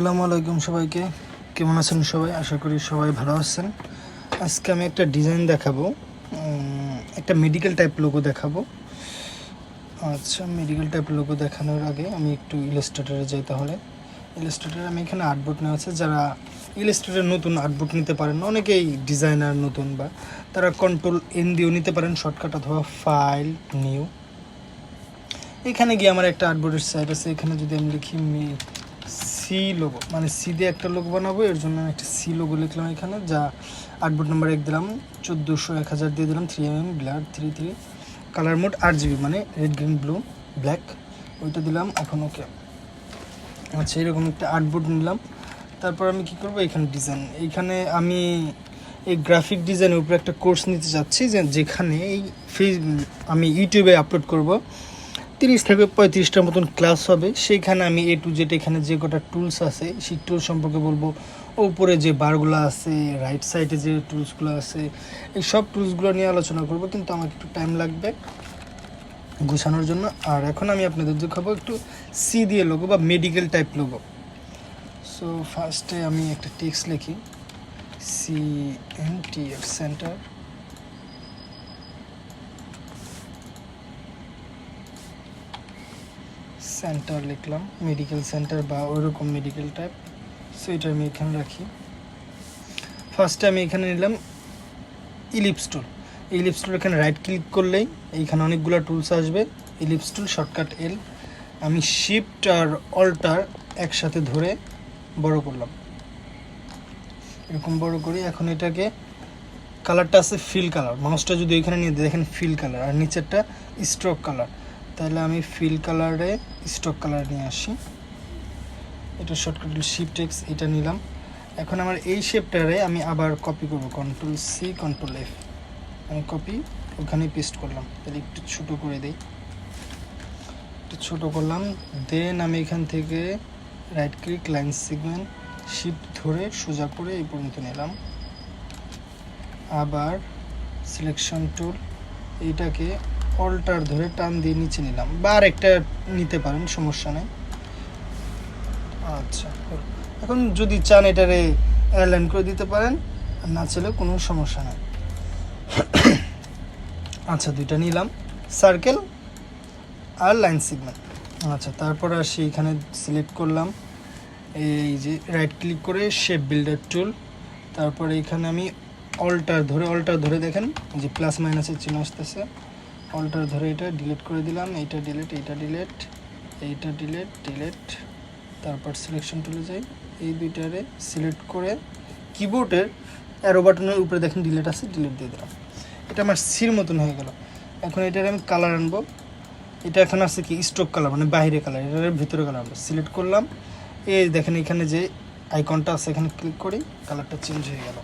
আসসালামু আলাইকুম সবাইকে, কেমন আছেন সবাই? আশা করি সবাই ভালো আছেন। আজকে আমি একটা ডিজাইন দেখাবো, একটা মেডিকেল টাইপ লোগো দেখাবো। আচ্ছা, মেডিকেল টাইপ লোগো দেখানোর আগে আমি একটু ইলাস্ট্রেটরে যাই। তাহলে ইলাস্ট্রেটরে আমি এখানে আর্টবোর্ড নেওয়া আছে। যারা ইলাস্ট্রেটরে নতুন আর্টবোর্ড নিতে পারেন, অনেকেই ডিজাইনার নতুন, বা তারা Ctrl+N দিয়েও নিতে পারেন শর্টকাট, অথবা ফাইল নিউ। এখানে গিয়ে আমার একটা আর্টবোর্ডের সাইট আছে। এখানে যদি আমি লিখি সি লোগো, মানে সি দিয়ে একটা লোগো বানাবো, এর জন্য আমি একটা সি লোগো লিখলাম এখানে। যা আর্টবোর্ড নাম্বার 1 দিলাম, 1400/1000 দিয়ে দিলাম, 3mm blur 33, colour mode RGB, মানে রেড গ্রিন ব্লু ব্ল্যাক, ওইটা দিলাম। এখন ওকে। আচ্ছা, এরকম একটা আর্টবোর্ড নিলাম। তারপর আমি কি করব, এখানে ডিজাইন, এইখানে আমি এই গ্রাফিক ডিজাইনের উপরে একটা কোর্স নিতে যাচ্ছি, যেখানে আমি ইউটিউবে আপলোড করব। 30 থেকে 35টার মতন ক্লাস হবে। সেইখানে আমি A to Z এখানে যে কটা টুলস আছে সেই টুল সম্পর্কে বলবো। উপরে যে বারগুলো আছে, রাইট সাইডে যে টুলসগুলো আছে, এই সব টুলসগুলো নিয়ে আলোচনা করব, কিন্তু আমাকে একটু টাইম লাগবে গুছানোর জন্য। আর এখন আমি আপনাদের দেখাবো একটু সি দিয়ে লোগো বা মেডিকেল টাইপ লোগো। সো ফার্স্টে আমি একটা টেক্সট লিখি, CNTR সেন্টার, সেন্টার লিখলাম, মেডিকেল সেন্টার বা ওইরকম মেডিকেল টাইপ। সো এটা আমি এখানে রাখি। ফার্স্টে আমি এখানে নিলাম ইলিপস টুল। ইলিপস টুল এখানে রাইট ক্লিক করলেই এইখানে অনেকগুলো টুলস আসবে। ইলিপস টুল শর্টকাট L। আমি শিফট আর অল্টার একসাথে ধরে বড় করলাম, এরকম বড় করি। এখন এটাকে কালারটা আছে ফিল কালার, মাউসটা যদি এখানে নিয়ে দেখেন ফিল কালার, আর নিচেরটা স্ট্রোক কালার। তাহলে আমি ফিল কালারে স্ট্রোক কালার নিয়ে আসি। এটা শর্টকাট শিফট X, এটা নিলাম। এখন আমার এই শেপটারে আমি আবার কপি করব, Ctrl+C Ctrl+F, আমি কপি ওখানে পেস্ট করলাম। তাহলে একটু ছোটো করে দিই, একটু ছোটো করলাম। দেন আমি এখান থেকে right click, line segment, shift ধরে সোজা করে এই পর্যন্ত নিলাম। আবার সিলেকশন টুল, এইটাকে অল্টার ধরে টান দিয়ে নিচে নিলাম, বা আরেকটা নিতে পারেন, সমস্যা নেই। আচ্ছা, এখন যদি চান এটারে অ্যালাইন করে দিতে পারেন, আর না চাইলেও কোনো সমস্যা নেই। আচ্ছা, দুইটা নিলাম, সার্কেল আর লাইন সেগমেন্ট। আচ্ছা, তারপর আসি এখানে সিলেক্ট করলাম, এই যে রাইট ক্লিক করে শেপ বিল্ডার টুল। তারপরে এখানে আমি অল্টার ধরে দেখেন যে প্লাস মাইনাসের চিহ্ন আসতেছে, অল্টার ধরে এটা ডিলিট করে দিলাম। এইটা ডিলিট, এইটা ডিলিট, এইটা ডিলিট। তারপর সিলেকশন টুলে যাই, এই দুইটারে সিলেক্ট করে কিবোর্ডের অ্যারো বাটনের উপরে দেখেন ডিলিট আছে, ডিলিট দিয়ে দিলাম। এটা আমার সির মতন হয়ে গেল। এখন এটার আমি কালার আনবো। এটা এখন আছে কি স্ট্রোক কালার, মানে বাইরে কালার, এটার ভিতরে কালার আনবো। সিলেক্ট করলাম, এই দেখেন এখানে যে আইকনটা আছে এখানে ক্লিক করি, কালারটা চেঞ্জ হয়ে গেল।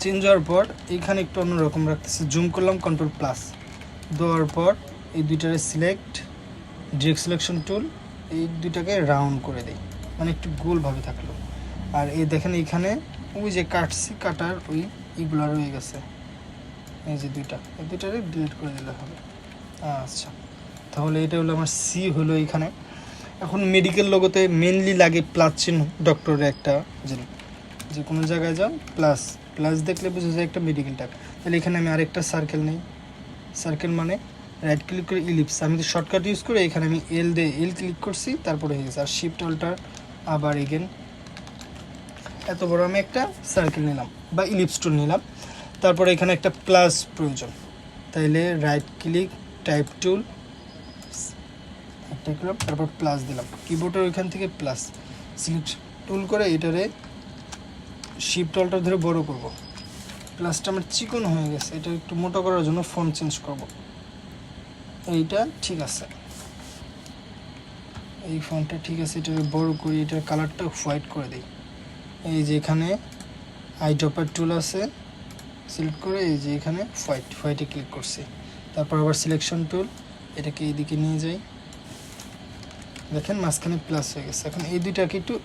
চেঞ্জ হওয়ার পর এইখানে একটু অন্যরকম রাখতেছি, জুম করলাম, Ctrl+ দেওয়ার পর এই দুইটারে সিলেক্ট, ডিরেক্ট সিলেকশন টুল, এই দুইটাকে রাউন্ড করে দিই, মানে একটু গোলভাবে থাকলো। আর এই দেখেন এইখানে ওই যে কাটছি, কাটার ওই ইগুলো রয়ে গেছে, এই যে এই দুইটারে ডিলিট করে দিলে হবে। আচ্ছা, তাহলে এটা হলো আমার সি হলো এইখানে। এখন মেডিকেল লোগোতে মেনলি লাগে প্লাস চিহ্ন, ডক্টরের একটা, যে কোনো জায়গায় যাও প্লাস দেখলে বুঝে যায় একটা মেডিকেল টাইপ। তাহলে এখানে আমি আরেকটা সার্কেল নেই। সার্কেল মানে রাইট ক্লিক করে ইলিপস, আমি তো শর্টকাট ইউজ করে এখানে আমি এল ক্লিক করছি, তারপরে হয়ে গেছে। আর শিফট অল্টার আবার এগেন, এত বড় আমি একটা সার্কেল নিলাম বা ইলিপস টুল নিলাম। তারপরে এখানে একটা প্লাস প্রয়োজন, তাইলে রাইট ক্লিক, টাইপ টুল, একটা করলাম, তারপর প্লাস দিলাম। কিবোর্ডের ওইখান থেকে প্লাস সিলেক্ট টুল করে এটারে শিফট অল্টার ধরে বড় করব। প্লাসটা আমার চিকন হয়ে গেছে, এটা একটু মোটা করার জন্য ফন্ট চেঞ্জ করব। এইটা ঠিক আছে, এই ফন্টটা ঠিক আছে, এটাকে বড় করি, এটার কালারটা হোয়াইট করে দিই। এই যে এখানে আইড্রপার টুল আছে, সিলেক্ট করে এই যে এখানে হোয়াইটে ক্লিক করছি। তারপর আবার সিলেকশন টুল, এটাকে এইদিকে নিয়ে যাই, দেখেন মাঝখানে প্লাস হয়ে গেছে। এখন এই দুইটাকে একটু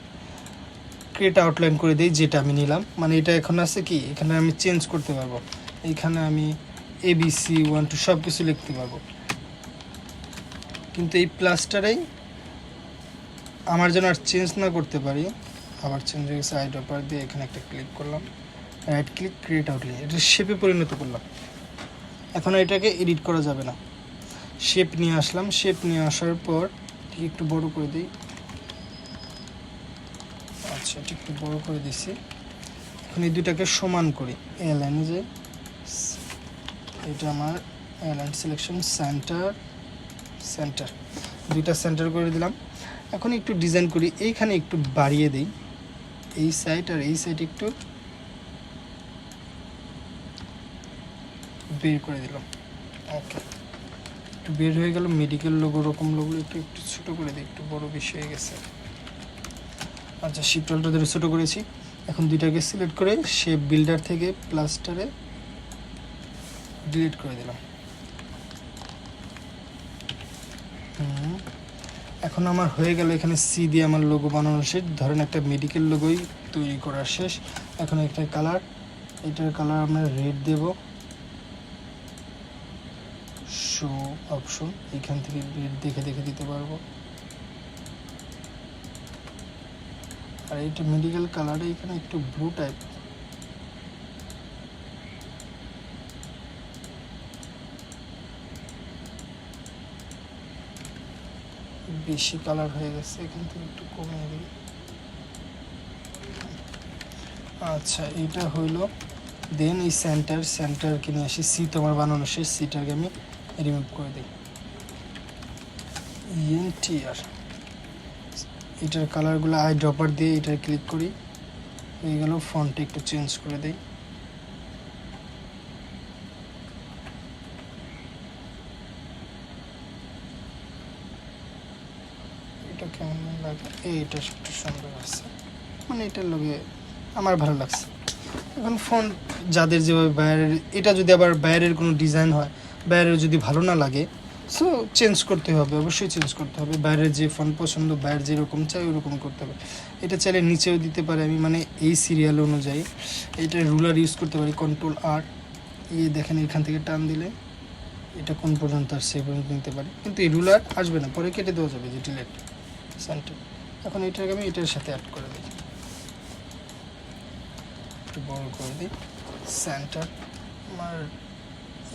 ক্রিয়েট আউটলাইন করে দিই, যেটা আমি নিলাম, মানে এটা এখন আছে কি, এখানে আমি চেঞ্জ করতে পারবো। এইখানে আমি ABC 1 2 সব কিছু লিখতে পারবো, কিন্তু এই প্লাসটারেই আমার যেন আর চেঞ্জ না করতে পারি, আবার চেঞ্জ হয়ে গেছে, আই ড্রপার দিয়ে এখানে একটা ক্লিক করলাম, রাইট ক্লিক ক্রিয়েট আউটলাইন, এটা শেপে পরিণত করলাম। এখন এটাকে এডিট করা যাবে না, শেপ নিয়ে আসলাম, শেপ নিয়ে আসার পর ঠিক একটু বড় করে দিই। আচ্ছা, ঠিক একটু বড় করে দিছি। এখন এই দুটাকে সমান করি, এ লাইনে যে এটা আমার লাইন সিলেকশন সেন্টার, সেন্টার, দুইটা সেন্টার করে দিলাম। এখন একটু ডিজাইন করি, এইখানে একটু বাড়িয়ে দিই, এই সাইড আর এই সাইড একটু বের করে দিলাম। ওকে, একটু বের হয়ে গেল। মেডিকেল লোগো রকম লোগো একটু একটু ছোটো করে দিই, একটু বড় বেশি হয়ে গেছে। আচ্ছা, শিপটা ধরে ছোটো করেছি। এখন দুইটাকে সিলেক্ট করে শেপ বিল্ডার থেকে প্লাস্টারে ডিলিট করে দিলাম। এখন আমার হয়ে গেল, এখানে সি দিয়ে আমার লোগো বানানো শেষ। ধরেন একটা মেডিকেল লোগোই তৈরি করা শেষ। এখন একটা কালার, এটার কালার আমরা রেড দেব, শো অপশন, এখান থেকে রেড দেখে দেখে দিতে পারবো। আর এটা মেডিকেল কালারে এখানে একটু ব্লু টাইপ, বেশি কালার হয়ে গেছে, এখান থেকে একটু কমিয়ে দিই। আচ্ছা, এটা হইলো। দেন এই সেন্টারকে নিয়ে আসি, সি তো আমার বানানো শেষ, সিটাকে আমি রিমুভ করে দিই। ইএনটিআর, এটার কালারগুলো আই ড্রপার দিয়ে এটা ক্লিক করি, হয়ে গেল। ফন্টটা একটু চেঞ্জ করে দিই। এটা কেমন লাগে, এইটা একটু সুন্দর আছে, মানে এটার লগে আমার ভালো লাগছে। এখন ফন্ট যাদের যেভাবে বাইরের, এটা যদি আবার বাইরের কোনো ডিজাইন হয়, বাইরের যদি ভালো না লাগে, সো চেঞ্জ করতে হবে, অবশ্যই চেঞ্জ করতে হবে। বাইরের যে ফন্ট পছন্দ, বাইরের যেরকম চাই ওরকম করতে হবে। এটা চাইলে নিচেও দিতে পারে আমি, মানে এই সিরিয়াল অনুযায়ী। এটা রুলার ইউজ করতে পারি, কন্ট্রোল আর, এই দেখেন এখান থেকে টান দিলে এটা কোন পর্যন্ত আর সে পর্যন্ত নিতে পারি, কিন্তু এই রুলার আসবে না, পরে কেটে দেওয়া যাবে যে ডিলেট সেন্টার। এখন এটাকে আমি এটার সাথে অ্যাড করে দিই, একটু বড় করে দিই। সেন্টার, আমার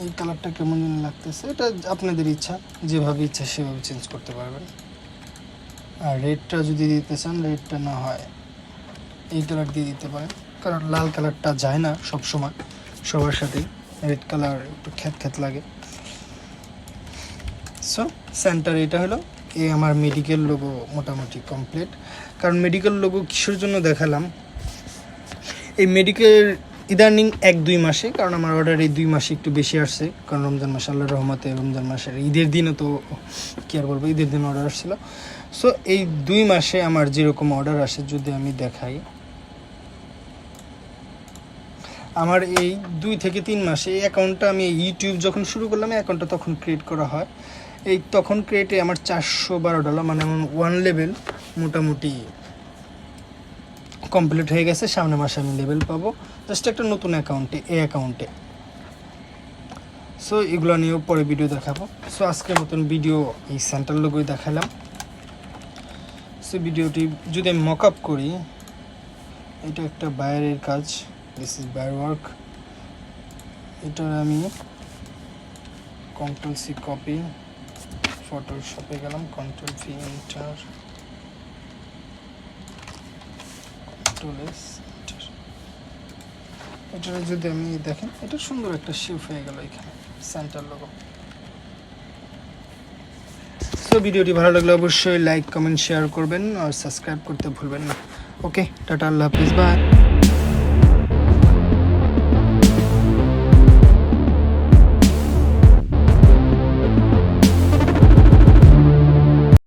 এই কালারটা কেমন যেন লাগতেছে, এটা আপনাদের ইচ্ছা, যেভাবে ইচ্ছা সেভাবে চেঞ্জ করতে পারবেন। আর রেডটা যদি দিতে চান, রেডটা না হয় এই কালার দিয়ে দিতে পারেন, কারণ লাল কালারটা যায় না সব সময় সবার সাথেই, রেড কালার একটু খ্যাত লাগে। সো সেন্টার এটা হলো। এই আমার মেডিকেল লোগো মোটামুটি কমপ্লিট। কারণ মেডিকেল লোগো কিসের জন্য দেখালাম, এই মেডিকেল ইদানিং 1-2 মাসে, কারণ আমার অর্ডার এই 2 মাসে একটু বেশি আসছে, কারণ রমজান মাস, আল্লাহর রহমতে রমজান মাসের ঈদের দিনও তো কী আর বলবো, ঈদের দিন অর্ডার আসছিলো। সো এই 2 মাসে আমার যেরকম অর্ডার আসে, যদি আমি দেখাই, আমার এই 2 থেকে 3 মাসে এই অ্যাকাউন্টটা আমি ইউটিউব যখন শুরু করলাম, এই অ্যাকাউন্টটা তখন ক্রিয়েট করা হয়। এই তখন ক্রিয়েটে আমার $412, মানে আমার 1 লেভেল মোটামুটি কমপ্লিট হয়ে গেছে। সামনের মাসে আমি লেভেল পাবো, জাস্ট একটা নতুন অ্যাকাউন্টে, এই অ্যাকাউন্টে। সো এগুলো নিয়েও পরে ভিডিও দেখাবো। সো আজকের মতন ভিডিও এই সেন্টার লোগোই দেখালাম। সো ভিডিওটি যদি আমি মক আপ করি, এটা একটা বাইরের কাজ, দিস ইজ বাইর ওয়ার্ক। এটার আমি Ctrl+C কপি, ফটোশপে গেলাম, Ctrl+V এন্টার, Ctrl+S এন্টার। এটা যদি আমি দেখেন, এটা সুন্দর একটা শেপ হয়ে গেল এখানে সেন্টার লোগো। সো ভিডিওটি ভালো লাগলে অবশ্যই লাইক, কমেন্ট, শেয়ার করবেন আর সাবস্ক্রাইব করতে ভুলবেন না। ওকে, টাটা, আল্লাহ হাফিজ, বাই।